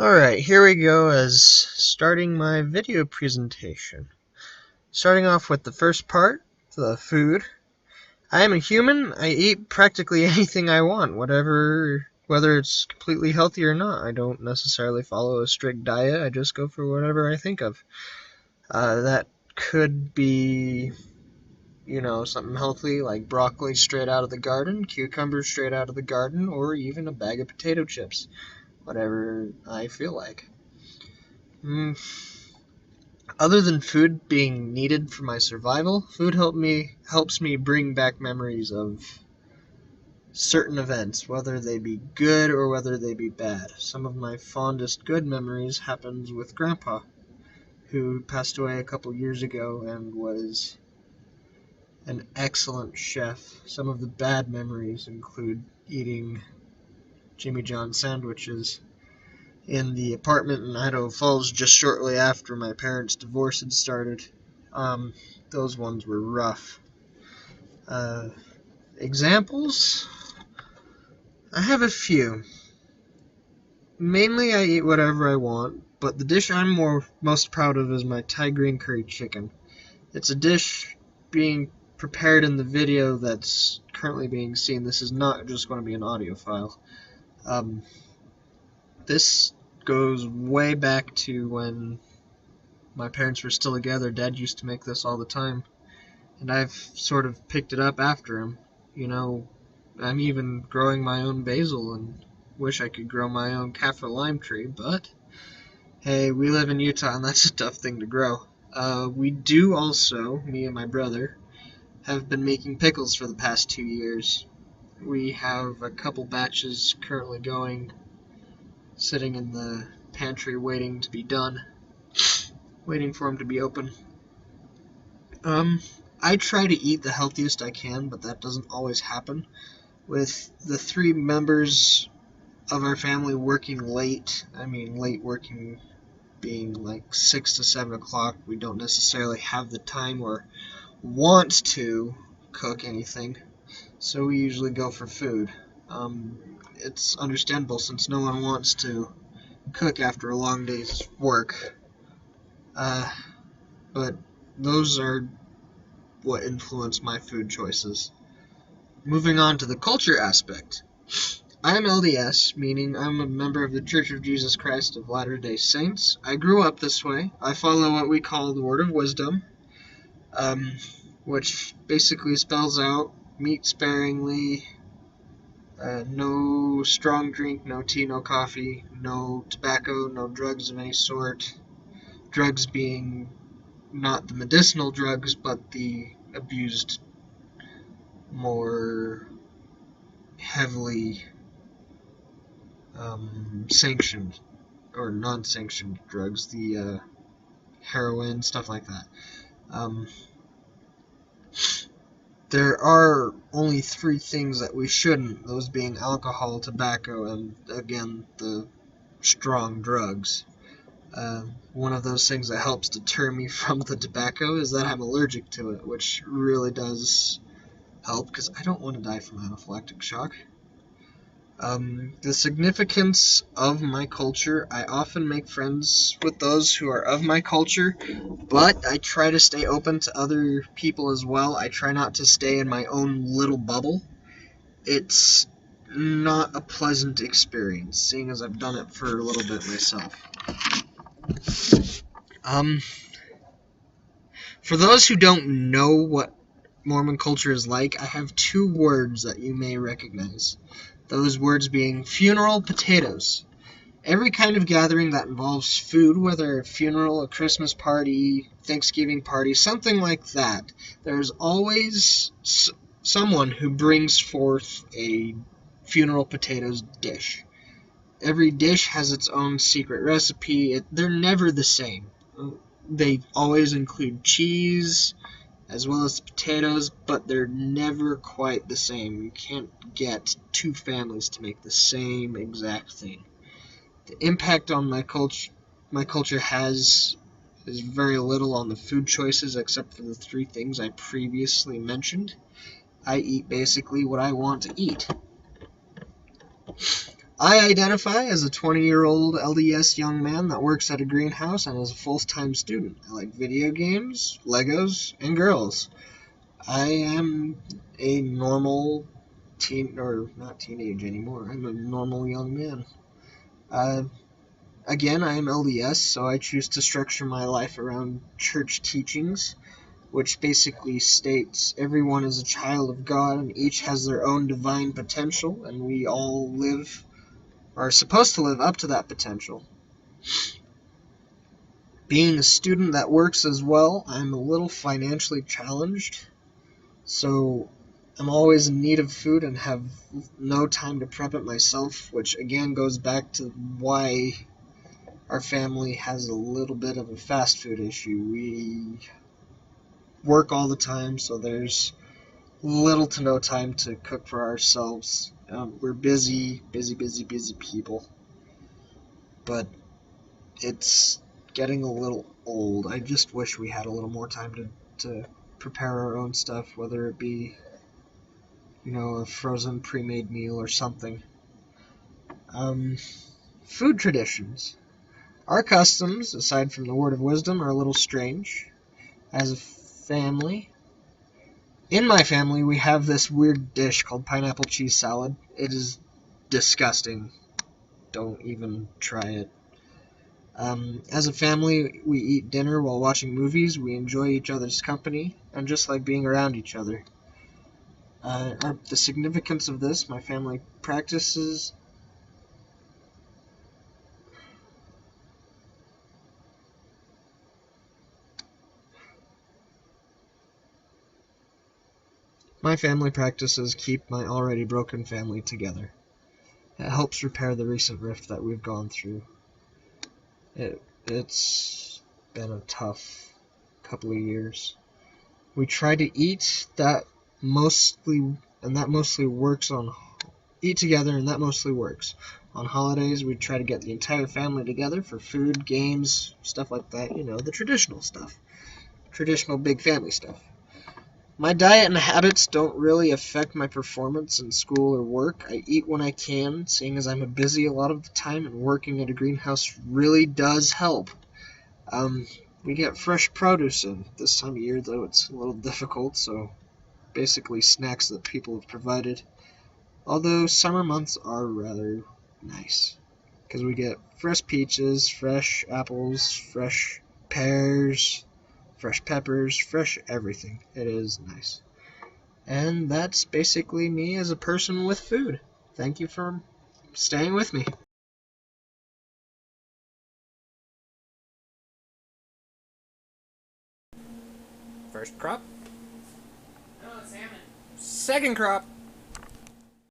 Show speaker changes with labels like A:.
A: Alright, here we go as starting my video presentation. Starting off with the first part, the food. I am a human. I eat practically anything I want, whether it's completely healthy or not. I don't necessarily follow a strict diet. I just go for whatever I think of. That could be, something healthy like broccoli straight out of the garden, cucumbers straight out of the garden, or even a bag of potato chips. Whatever I feel like. Other than food being needed for my survival, food helps me bring back memories of certain events, whether they be good or whether they be bad. Some of my fondest good memories happened with Grandpa, who passed away a couple years ago and was an excellent chef. Some of the bad memories include eating Jimmy John sandwiches in the apartment in Idaho Falls just shortly after my parents' divorce had started. Those ones were rough. Examples? I have a few. Mainly I eat whatever I want, but the dish I'm most proud of is my Thai green curry chicken. It's a dish being prepared in the video that's currently being seen. This is not just going to be an audio file. This goes way back to when my parents were still together. Dad used to make this all the time, and I've sort of picked it up after him. I'm even growing my own basil and wish I could grow my own kaffir lime tree, but hey, we live in Utah and that's a tough thing to grow. We do also, me and my brother, have been making pickles for the past 2 years. We have a couple batches currently going, sitting in the pantry waiting to be done, waiting for them to be open. I try to eat the healthiest I can, but that doesn't always happen. With the 3 members of our family working late, late working being like 6 to 7 o'clock, we don't necessarily have the time or want to cook anything, so we usually go for food. It's understandable since no one wants to cook after a long day's work, but those are what influence my food choices. Moving on to the culture aspect. I am LDS, meaning I'm a member of the Church of Jesus Christ of Latter-day Saints. I grew up this way. I follow what we call the Word of Wisdom, which basically spells out meat sparingly, no strong drink, no tea, no coffee, no tobacco, no drugs of any sort. Drugs being not the medicinal drugs, but the abused, more heavily sanctioned or non-sanctioned drugs, the heroin, stuff like that. There are only 3 things that we shouldn't, those being alcohol, tobacco, and again, the strong drugs. One of those things that helps deter me from the tobacco is that I'm allergic to it, which really does help because I don't want to die from anaphylactic shock. The significance of my culture, I often make friends with those who are of my culture, but I try to stay open to other people as well. I try not to stay in my own little bubble. It's not a pleasant experience, seeing as I've done it for a little bit myself. For those who don't know what Mormon culture is like, I have 2 words that you may recognize. Those words being funeral potatoes. Every kind of gathering that involves food, whether a funeral, a Christmas party, Thanksgiving party, something like that, there's always someone who brings forth a funeral potatoes dish. Every dish has its own secret recipe. They're never the same. They always include cheese, as well as potatoes, but they're never quite the same. You can't get 2 families to make the same exact thing. The impact on my culture is very little on the food choices, except for the 3 things I previously mentioned. I eat basically what I want to eat. I identify as a 20-year-old LDS young man that works at a greenhouse and is a full-time student. I like video games, Legos, and girls. I am a normal or not teenage anymore. I'm a normal young man. Uh, Again, I am LDS, so I choose to structure my life around church teachings, which basically states everyone is a child of God and each has their own divine potential, and we all are supposed to live up to that potential. Being a student that works as well, I'm a little financially challenged, so I'm always in need of food and have no time to prep it myself, which again goes back to why our family has a little bit of a fast food issue. We work all the time, so there's little to no time to cook for ourselves. We're busy people, but it's getting a little old. I just wish we had a little more time to prepare our own stuff, whether it be, a frozen pre-made meal or something. Food traditions. Our customs, aside from the word of wisdom, are a little strange. As a family, in my family, we have this weird dish called pineapple cheese salad. It is disgusting. Don't even try it. As a family, we eat dinner while watching movies. We enjoy each other's company and just like being around each other. The significance of this, my family practices. My family practices keep my already broken family together. It helps repair the recent rift that we've gone through. It's been a tough couple of years. We try to eat mostly works on eat together, and that mostly works. On holidays, we try to get the entire family together for food, games, stuff like that, the traditional stuff. Traditional big family stuff. My diet and habits don't really affect my performance in school or work. I eat when I can, seeing as I'm busy a lot of the time, and working at a greenhouse really does help. We get fresh produce in. This time of year, though, it's a little difficult, so basically snacks that people have provided. Although summer months are rather nice, because we get fresh peaches, fresh apples, fresh pears, fresh peppers, fresh everything. It is nice. And that's basically me as a person with food. Thank you for staying with me.
B: First crop. No, salmon. Second crop.